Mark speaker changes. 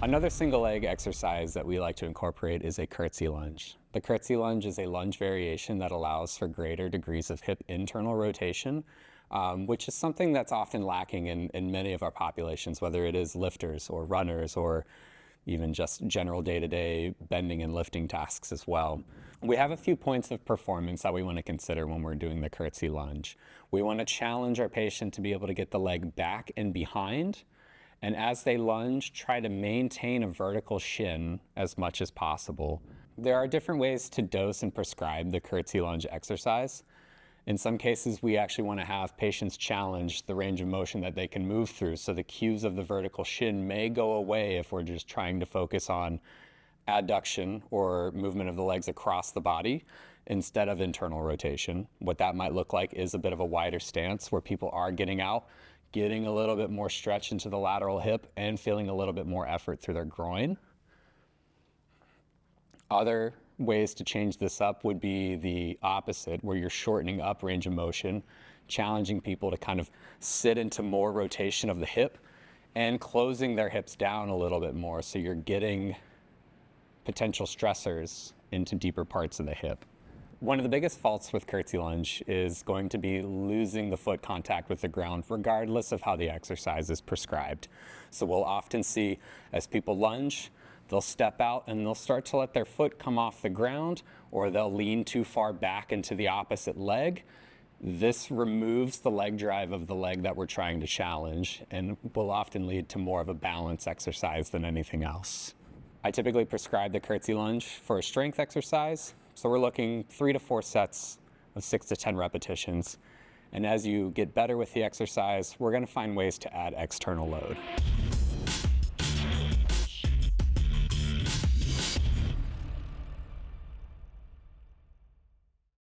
Speaker 1: Another single leg exercise that we like to incorporate is a curtsy lunge. The curtsy lunge is a lunge variation that allows for greater degrees of hip internal rotation, which is something that's often lacking in many of our populations, whether it is lifters or runners or even just general day-to-day bending and lifting tasks as well. We have a few points of performance that we want to consider when we're doing the curtsy lunge. We want to challenge our patient to be able to get the leg back and behind, and as they lunge, try to maintain a vertical shin as much as possible. There are different ways to dose and prescribe the curtsy lunge exercise. In some cases, we actually want to have patients challenge the range of motion that they can move through, so the cues of the vertical shin may go away if we're just trying to focus on adduction or movement of the legs across the body instead of internal rotation. What that might look like is a bit of a wider stance where people are getting out, getting a little bit more stretch into the lateral hip and feeling a little bit more effort through their groin. Other ways to change this up would be the opposite, where you're shortening up range of motion, challenging people to kind of sit into more rotation of the hip and closing their hips down a little bit more, so you're getting potential stressors into deeper parts of the hip. One of the biggest faults with curtsy lunge is going to be losing the foot contact with the ground regardless of how the exercise is prescribed. So we'll often see as people lunge, they'll step out and they'll start to let their foot come off the ground, or they'll lean too far back into the opposite leg. This removes the leg drive of the leg that we're trying to challenge and will often lead to more of a balance exercise than anything else. I typically prescribe the curtsy lunge for a strength exercise. So we're looking 3 to 4 sets of 6 to 10 repetitions. And as you get better with the exercise, we're going to find ways to add external load.